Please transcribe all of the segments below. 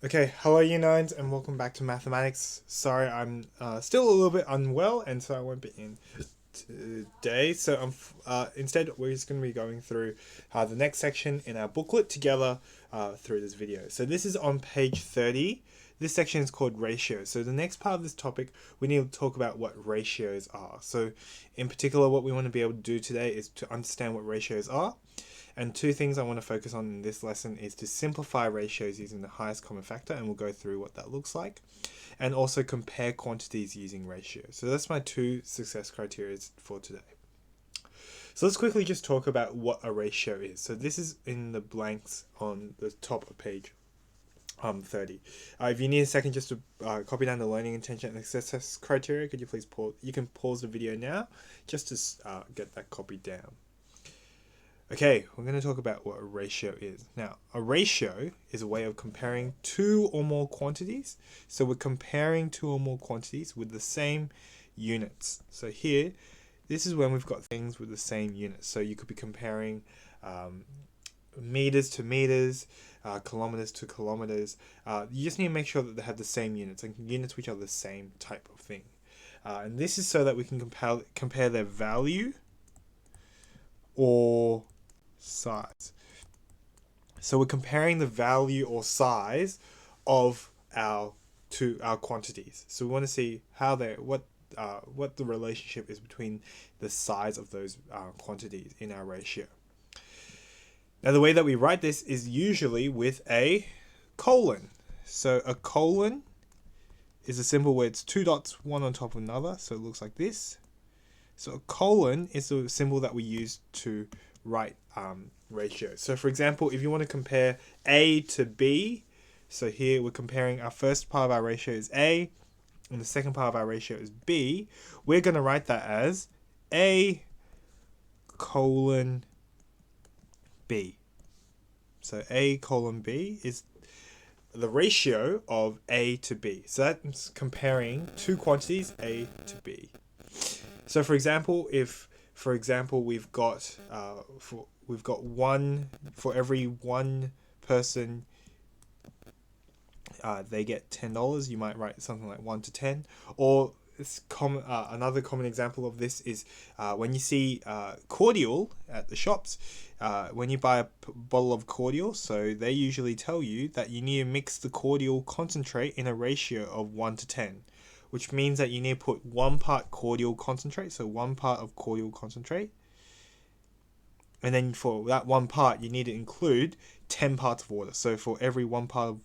Okay, hello Year 9s and welcome back to Mathematics. Sorry, I'm still a little bit unwell and so I won't be in today. So instead we're just going to be going through the next section in our booklet together through this video. So this is on page 30. This section is called ratios. So the next part of this topic, we need to talk about what ratios are. So in particular, what we want to be able to do today is to understand what ratios are. And two things I want to focus on in this lesson is to simplify ratios using the highest common factor, and we'll go through what that looks like, and also compare quantities using ratios. So that's my two success criteria for today. So let's quickly just talk about what a ratio is. So this is in the blanks on the top of page 30. If you need a second just to copy down the learning intention and success criteria, could you please pause? You can pause the video now just to get that copied down. Okay, we're going to talk about what a ratio is. Now, a ratio is a way of comparing two or more quantities. So we're comparing two or more quantities with the same units. So here, this is when we've got things with the same units. So you could be comparing meters to meters, kilometers to kilometers. You just need to make sure that they have the same units, and units which are the same type of thing. And this is so that we can compare their value or size. So we're comparing the value or size of our quantities. So we want to see how what the relationship is between the size of those quantities in our ratio. Now the way that we write this is usually with a colon. So a colon is a symbol where it's two dots, one on top of another. So it looks like this. So a colon is the symbol that we use to write ratios. So for example, if you want to compare A to B, so here we're comparing our first part of our ratio is A and the second part of our ratio is B, we're going to write that as A colon B. So A colon B is the ratio of A to B. So that's comparing two quantities, A to B. So for example, we've got one for every one person, they get $10. You might write something like 1 to 10. Or it's common. Another common example of this is when you see cordial at the shops. When you buy a bottle of cordial, so they usually tell you that you need to mix the cordial concentrate in a ratio of 1 to 10. Which means that you need to put 1 part cordial concentrate, so 1 part of cordial concentrate. And then for that 1 part, you need to include 10 parts of water. So for every 1 part of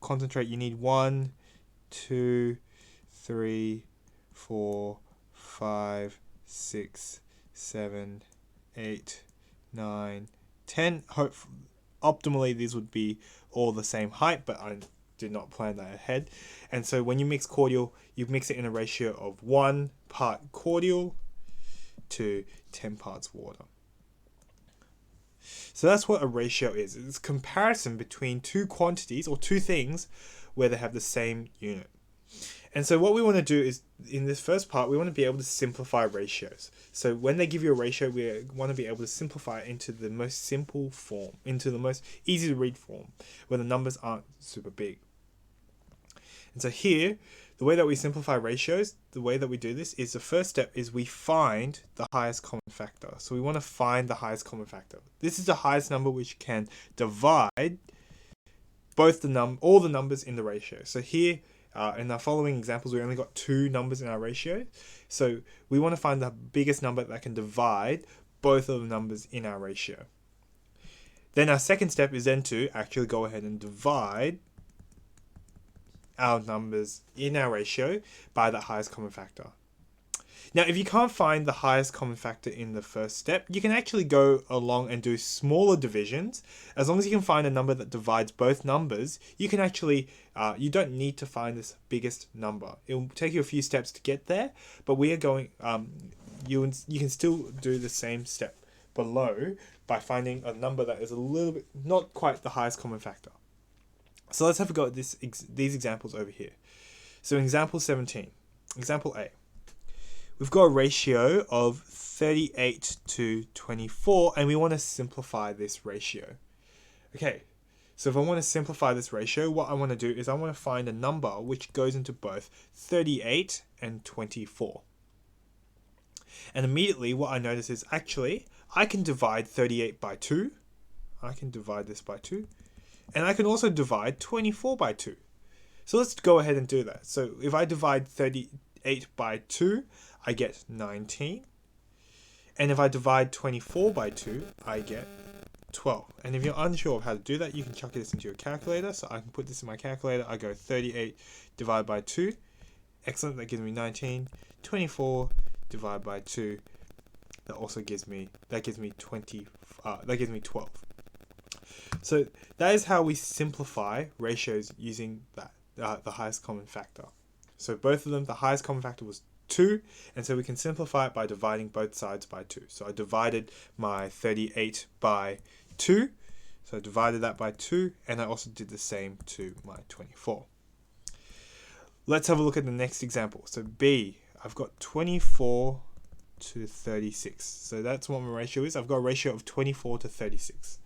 concentrate, you need 1, 2, 3, 4, 5, 6, 7, 8, 9, 10. Optimally, these would be all the same height, but I did not plan that ahead. And so when you mix cordial, you mix it in a ratio of 1 part cordial to 10 parts water. So that's what a ratio is. It's a comparison between two quantities or two things where they have the same unit. And so what we want to do is, in this first part, we want to be able to simplify ratios. So when they give you a ratio, we want to be able to simplify it into the most simple form, into the most easy to read form, where the numbers aren't super big. And so here, the way that we simplify ratios, the way that we do this is the first step is we find the highest common factor. So we want to find the highest common factor. This is the highest number which can divide both all the numbers in the ratio. So here, in our following examples, we only got 2 numbers in our ratio. So we want to find the biggest number that can divide both of the numbers in our ratio. Then our second step is then to actually go ahead and divide our numbers in our ratio by the highest common factor. Now, if you can't find the highest common factor in the first step, you can actually go along and do smaller divisions. As long as you can find a number that divides both numbers, you can actually, you don't need to find this biggest number. It will take you a few steps to get there, but we are going, you can still do the same step below by finding a number that is a little bit, not quite the highest common factor. So let's have a go at these examples over here. So in example 17, example A, we've got a ratio of 38 to 24, and we want to simplify this ratio. Okay, So if I want to simplify this ratio, what I want to do is I want to find a number which goes into both 38 and 24. And immediately what I notice is actually I can divide 38 by 2. I can divide this by 2. And I can also divide 24 by 2. So let's go ahead and do that. So if I divide 38 by 2, I get 19. And if I divide 24 by 2, I get 12. And if you're unsure of how to do that, you can chuck this into your calculator. So I can put this in my calculator. I go 38 divided by 2. Excellent, that gives me 19. 24 divided by 2. That also gives me 20. That gives me 12. So that is how we simplify ratios using that the highest common factor. So both of them, the highest common factor was 2, and so we can simplify it by dividing both sides by 2. So I divided my 38 by 2. So I divided that by 2, and I also did the same to my 24. Let's have a look at the next example. So B, I've got 24 to 36. So that's what my ratio is. I've got a ratio of 24 to 36.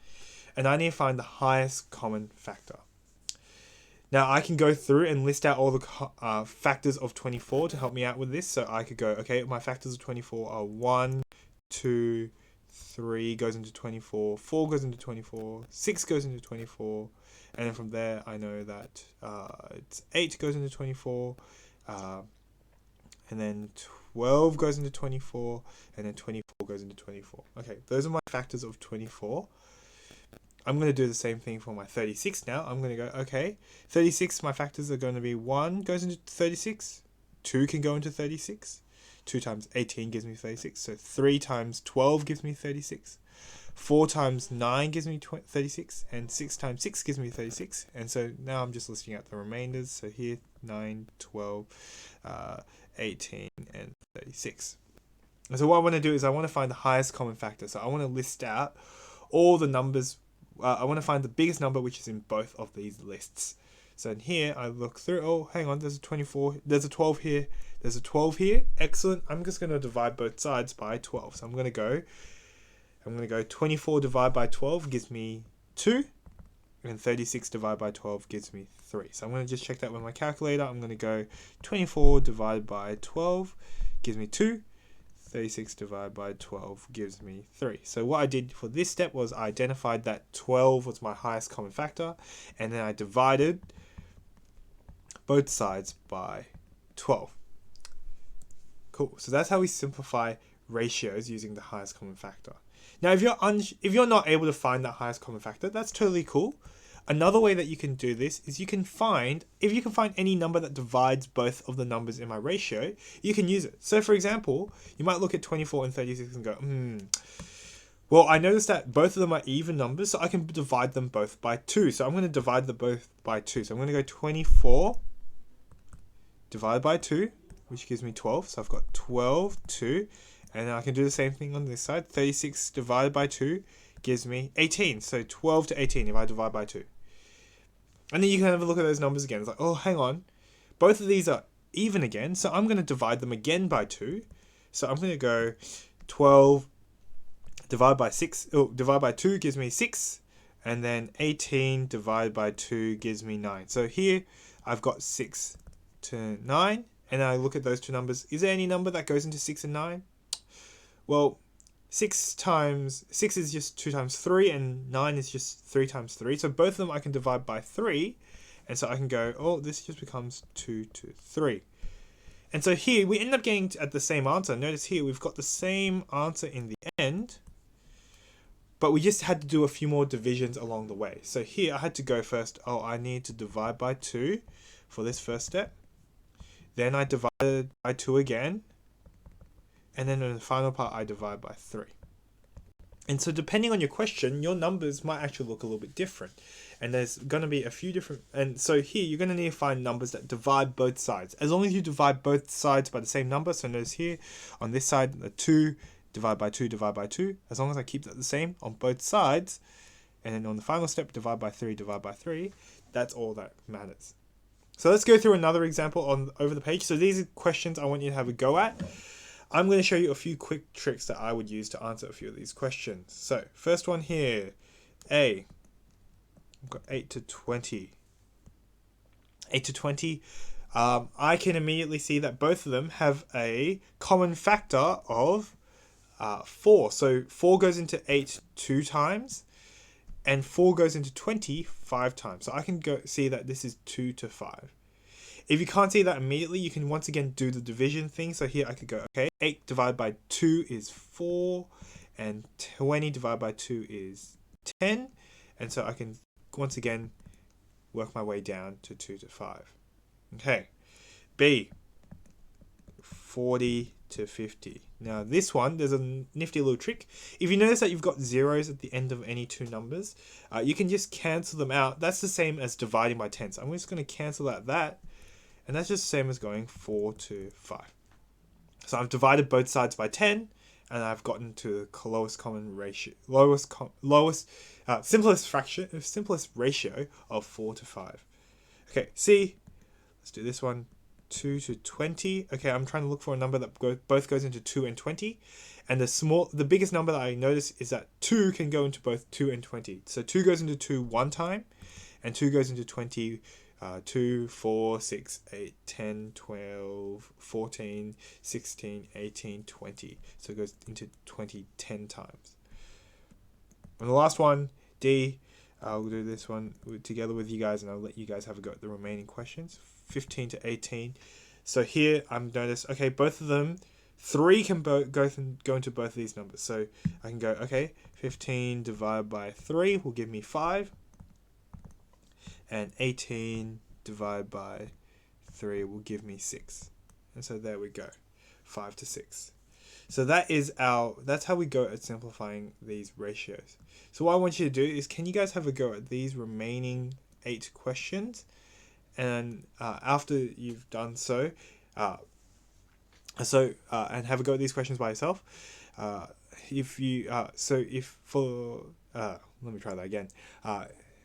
And I need to find the highest common factor. Now I can go through and list out all the factors of 24 to help me out with this. So I could go, okay, my factors of 24 are 1, 2, 3 goes into 24, 4 goes into 24, 6 goes into 24, and then from there I know that it's 8 goes into 24, and then 12 goes into 24, and then 24 goes into 24. Okay, those are my factors of 24. I'm going to do the same thing for my 36 now. I'm going to go, okay, 36, my factors are going to be 1 goes into 36, 2 can go into 36, 2 times 18 gives me 36, so 3 times 12 gives me 36, 4 times 9 gives me 36, and 6 times 6 gives me 36, and so now I'm just listing out the remainders, so here 9, 12, 18, and 36. And so what I want to do is I want to find the highest common factor, so I want to list out all the numbers. I want to find the biggest number which is in both of these lists. So in here, I look through, oh, hang on, there's a 24, there's a 12 here, there's a 12 here, excellent. I'm just going to divide both sides by 12. So I'm going to go 24 divided by 12 gives me 2, and 36 divided by 12 gives me 3. So I'm going to just check that with my calculator. I'm going to go 24 divided by 12 gives me 2. 36 divided by 12 gives me 3. So what I did for this step was I identified that 12 was my highest common factor, and then I divided both sides by 12. Cool. So that's how we simplify ratios using the highest common factor. Now, if you're not able to find that highest common factor, that's totally cool. Another way that you can do this is if you can find any number that divides both of the numbers in my ratio, you can use it. So for example, you might look at 24 and 36 and go, well, I noticed that both of them are even numbers, so I can divide them both by 2. So I'm going to divide them both by 2. So I'm going to go 24 divided by 2, which gives me 12. So I've got 12, 2, and I can do the same thing on this side. 36 divided by 2 gives me 18. So 12 to 18 if I divide by 2. And then you can have a look at those numbers again. It's like, oh, hang on. Both of these are even again, so I'm going to divide them again by 2. So I'm going to go 12 divided by 6. Oh, divided by 2 gives me 6. And then 18 divided by 2 gives me 9. So here I've got 6 to 9. And I look at those two numbers. Is there any number that goes into 6 and 9? Well, 6 is just 2 times 3, and 9 is just 3 times 3. So both of them I can divide by 3. And so I can go, oh, this just becomes 2 to 3. And so here we end up getting at the same answer. Notice here we've got the same answer in the end, but we just had to do a few more divisions along the way. So here I had to go first, oh, I need to divide by 2 for this first step. Then I divided by 2 again. And then in the final part, I divide by 3. And so depending on your question, your numbers might actually look a little bit different. And there's going to be a few different... And so here, you're going to need to find numbers that divide both sides. As long as you divide both sides by the same number. So notice here, on this side, the 2, divide by 2, divide by 2. As long as I keep that the same on both sides. And then on the final step, divide by 3, divide by 3. That's all that matters. So let's go through another example over the page. So these are questions I want you to have a go at. I'm going to show you a few quick tricks that I would use to answer a few of these questions. So, first one here, A. I've got 8 to 20. 8 to 20. I can immediately see that both of them have a common factor of 4. So 4 goes into 8 2 times, and 4 goes into 20 5 times. So I can go see that this is 2 to 5. If you can't see that immediately, you can once again do the division thing. So here I could go, okay, 8 divided by 2 is 4, and 20 divided by 2 is 10. And so I can once again work my way down to 2 to 5. Okay, B, 40 to 50. Now this one, there's a nifty little trick. If you notice that you've got zeros at the end of any two numbers, you can just cancel them out. That's the same as dividing by 10. So I'm just going to cancel out that. And that's just the same as going 4 to 5. So I've divided both sides by 10, and I've gotten to the lowest common ratio, simplest ratio of 4 to 5. Okay, C, let's do this one, 2 to 20. Okay, I'm trying to look for a number that both goes into 2 and 20. And the biggest number that I notice is that 2 can go into both 2 and 20. So 2 goes into 2 one time, and 2 goes into 20 2, 4, 6, 8, 10, 12, 14, 16, 18, 20. So it goes into 20 10 times. And the last one, D, I'll do this one together with you guys, and I'll let you guys have a go at the remaining questions. 15 to 18. So here I'm notice, okay, both of them, 3 can go into both of these numbers. So I can go, okay, 15 divided by 3 will give me 5. And 18 divided by 3 will give me 6. And so there we go, 5 to 6. So that's how we go at simplifying these ratios. So what I want you to do is, can you guys have a go at these remaining 8 questions? And after you've done so, and have a go at these questions by yourself. Let me try that again.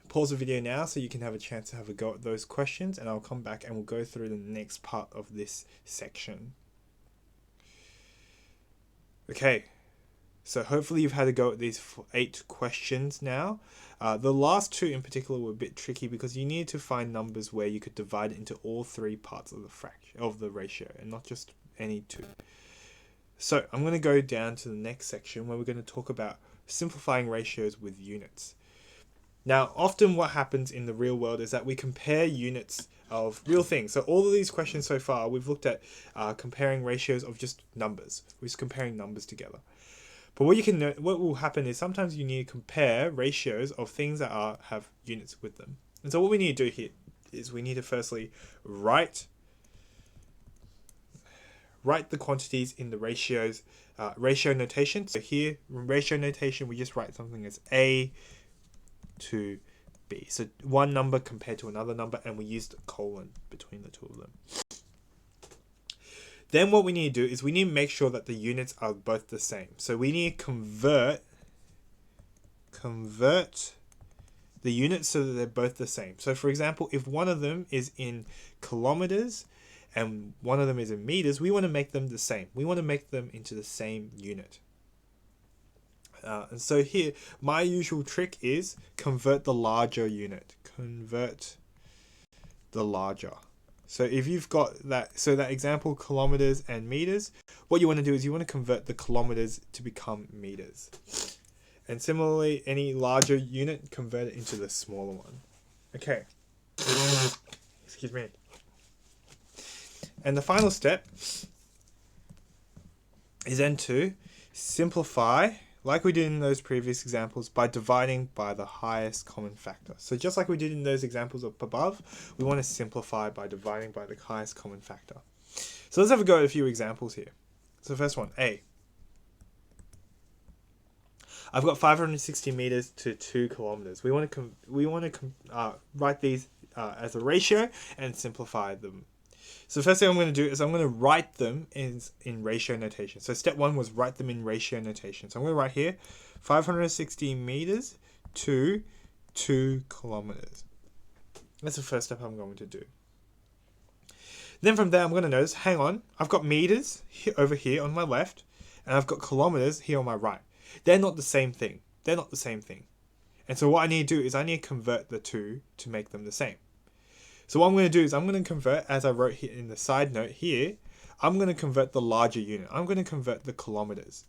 Pause the video now so you can have a chance to have a go at those questions, and I'll come back and we'll go through the next part of this section. Okay, so hopefully you've had a go at these 8 questions now. The last 2 in particular were a bit tricky because you need to find numbers where you could divide it into all 3 parts of the ratio and not just any 2. So I'm going to go down to the next section where we're going to talk about simplifying ratios with units. Now, often what happens in the real world is that we compare units of real things. So all of these questions so far, we've looked at comparing ratios of just numbers. We're just comparing numbers together. But what will happen is sometimes you need to compare ratios of things that have units with them. And so what we need to do here is we need to firstly write the quantities in the ratio notation. So here, in ratio notation, we just write something as A to B. So one number compared to another number, and we used a colon between the two of them. Then what we need to do is we need to make sure that the units are both the same. So we need to convert the units so that they're both the same. So for example, if one of them is in kilometers and one of them is in meters, we want to make them the same. We want to make them into the same unit. And so here, my usual trick is convert the larger unit. Convert the larger. So if you've got that example, kilometers and meters, what you want to do is you want to convert the kilometers to become meters. And similarly, any larger unit, convert it into the smaller one. Okay. Excuse me. And the final step is then to simplify, like we did in those previous examples, by dividing by the highest common factor. So just like we did in those examples up above, we want to simplify by dividing by the highest common factor. So let's have a go at a few examples here. So the first one, A. I've got 560 meters to 2 kilometers. We want to write these as a ratio and simplify them. So the first thing I'm going to do is I'm going to write them in ratio notation. So step 1 was write them in ratio notation. So I'm going to write here 560 meters to 2 kilometers. That's the first step I'm going to do. Then from there, I'm going to notice, hang on, I've got meters over here on my left, and I've got kilometers here on my right. They're not the same thing. And so what I need to do is I need to convert the two to make them the same. So what I'm going to do is I'm going to convert, as I wrote here in the side note here, I'm going to convert the larger unit. I'm going to convert the kilometers.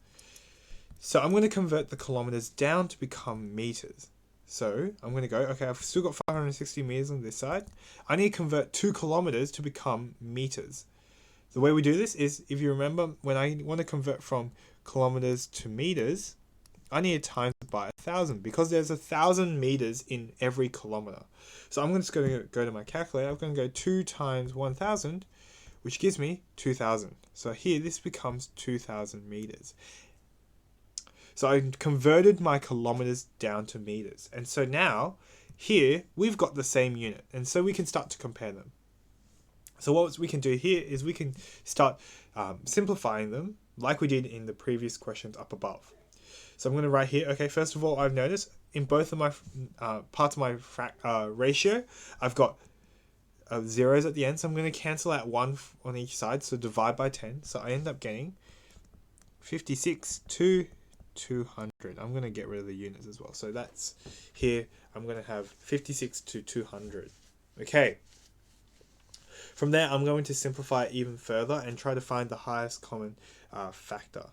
So I'm going to convert the kilometers down to become meters. So I'm going to go, okay, I've still got 560 meters on this side. I need to convert 2 kilometers to become meters. The way we do this is, if you remember, when I want to convert from kilometers to meters, I need to times it by 1,000 because there's 1,000 meters in every kilometer. So I'm just going to go to my calculator. I'm going to go 2 times 1,000, which gives me 2,000. So here, this becomes 2,000 meters. So I converted my kilometers down to meters. And so now, here, we've got the same unit. And so we can start to compare them. So what we can do here is we can start simplifying them like we did in the previous questions up above. So I'm going to write here, okay, first of all, I've noticed in both of my parts of my ratio, I've got zeros at the end. So I'm going to cancel out 1 on each side, so divide by 10. So I end up getting 56 to 200. I'm going to get rid of the units as well. So that's here, I'm going to have 56 to 200. Okay. From there, I'm going to simplify it even further and try to find the highest common factor.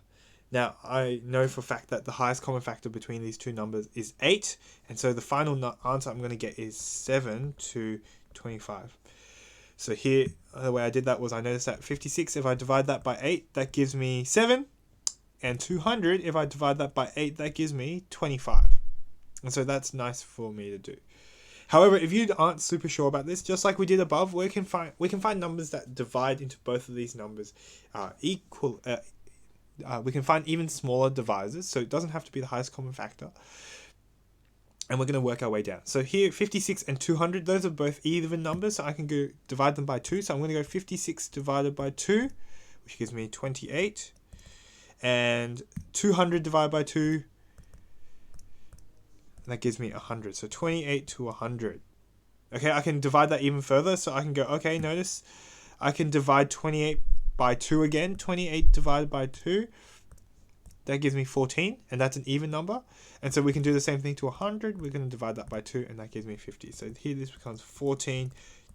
Now, I know for a fact that the highest common factor between these two numbers is 8. And so the final answer I'm going to get is 7 to 25. So here, the way I did that was I noticed that 56, if I divide that by 8, that gives me 7. And 200, if I divide that by 8, that gives me 25. And so that's nice for me to do. However, if you aren't super sure about this, just like we did above, we can find numbers that divide into both of these numbers equal. We can find even smaller divisors, so it doesn't have to be the highest common factor. And we're going to work our way down. So here, 56 and 200, those are both even numbers, so I can go divide them by 2. So I'm going to go 56 divided by 2, which gives me 28. And 200 divided by 2, that gives me 100. So 28 to 100. Okay, I can divide that even further. So I can go, okay, notice I can divide 28 by 2 again. 28 divided by 2, that gives me 14. And that's an even number. And so we can do the same thing to 100. We're going to divide that by 2, and that gives me 50. So here this becomes 14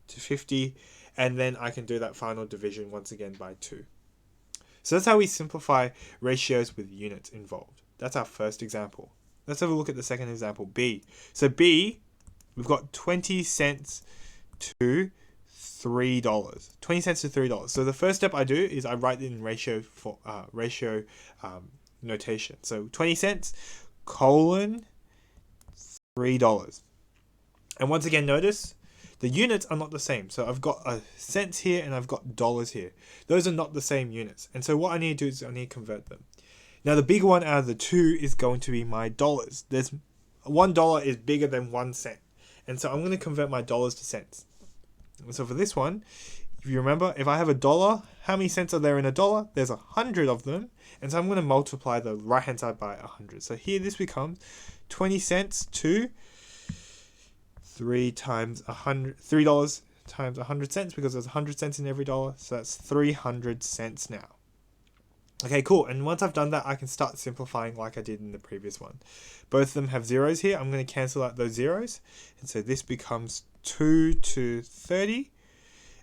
to 50. And then I can do that final division once again by 2. So that's how we simplify ratios with units involved. That's our first example. Let's have a look at the second example, B. So B, we've got 20 cents to $3. 20 cents to $3. So the first step I do is I write it in ratio notation. So 20 cents colon $3. And once again, notice the units are not the same. So I've got cents here and I've got dollars here. Those are not the same units. And so what I need to do is I need to convert them. Now the big one out of the two is going to be my dollars. There's $1 is bigger than 1 cent. And so I'm going to convert my dollars to cents. And so for this one, if you remember, if I have $1, how many cents are there in $1? There's 100 of them. And so I'm going to multiply the right hand side by 100. So here this becomes 20 cents to $3 times 100, $3 times 100 cents, because there's 100 cents in every dollar. So that's 300 cents now. Okay, cool. And once I've done that, I can start simplifying like I did in the previous one. Both of them have zeros here. I'm going to cancel out those zeros. And so this becomes 2 to 30.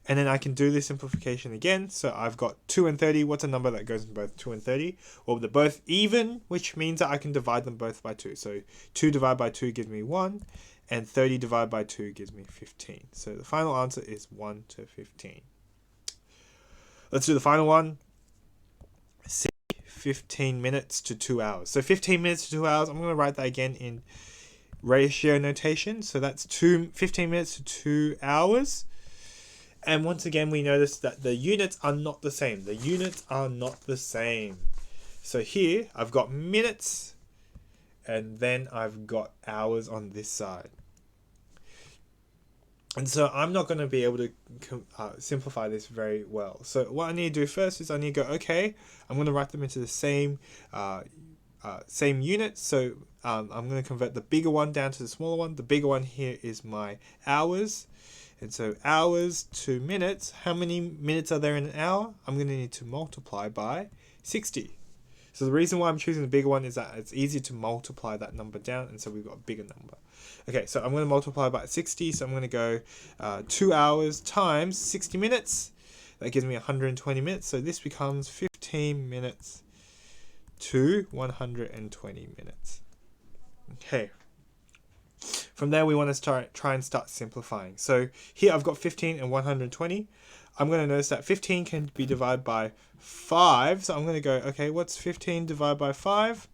And then I can do this simplification again. So I've got 2 and 30. What's a number that goes in both 2 and 30? Well, they're both even, which means that I can divide them both by 2. So 2 divided by 2 gives me 1. And 30 divided by 2 gives me 15. So the final answer is 1 to 15. Let's do the final one. 15 minutes to 2 hours. So 15 minutes to 2 hours, I'm going to write that again in ratio notation. So that's 15 minutes to 2 hours. And once again, we notice that the units are not the same. The units are not the same. So here, I've got minutes, and then I've got hours on this side. And so I'm not going to be able to simplify this very well. So what I need to do first is I need to go, okay, I'm going to write them into the same unit. So I'm going to convert the bigger one down to the smaller one. The bigger one here is my hours. And so hours to minutes, how many minutes are there in an hour? I'm going to need to multiply by 60. So the reason why I'm choosing the bigger one is that it's easier to multiply that number down, and so we've got a bigger number. Okay, so I'm going to multiply by 60, so I'm going to go 2 hours times 60 minutes. That gives me 120 minutes, so this becomes 15 minutes to 120 minutes. Okay. From there, we want to try and start simplifying. So here I've got 15 and 120. I'm going to notice that 15 can be divided by 5. So I'm going to go, okay, what's 15 divided by 5?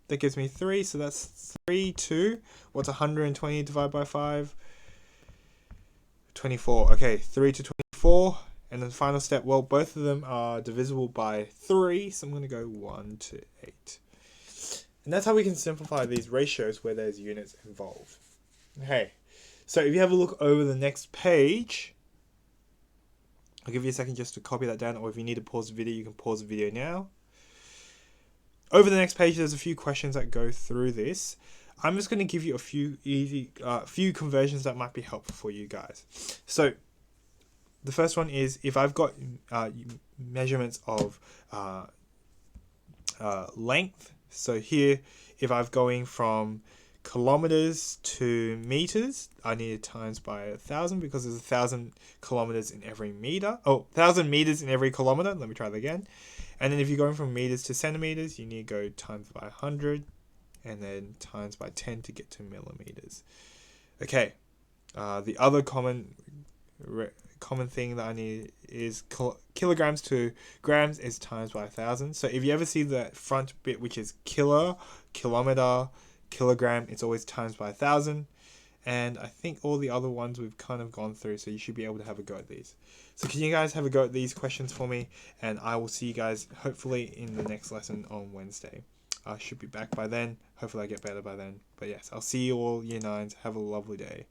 That gives me 3. So that's 3, 2. What's 120 divided by 5? 24. Okay, 3 to 24. And then the final step, well, both of them are divisible by 3. So I'm going to go 1 to 8. And that's how we can simplify these ratios where there's units involved. Okay, so if you have a look over the next page, I'll give you a second just to copy that down, or if you need to pause the video, you can pause the video now. Over the next page, there's a few questions that go through this. I'm just going to give you a few few conversions that might be helpful for you guys. So the first one is if I've got measurements of length. So here, if I'm going from kilometers to meters, I need to times by 1,000 because there's 1,000 kilometers in every meter. Oh, 1,000 meters in every kilometer. Let me try that again. And then if you're going from meters to centimeters, you need to go times by 100 and then times by 10 to get to millimeters. Okay. The other common thing that I need is kilograms to grams is times by 1,000. So if you ever see the front bit, which is kilo, kilometer, kilogram, it's always times by 1,000. And I think all the other ones we've kind of gone through, so you should be able to have a go at these. So can you guys have a go at these questions for me? And I will see you guys hopefully in the next lesson on Wednesday. I should be back by then. Hopefully I get better by then. But yes, I'll see you all year 9s. Have a lovely day.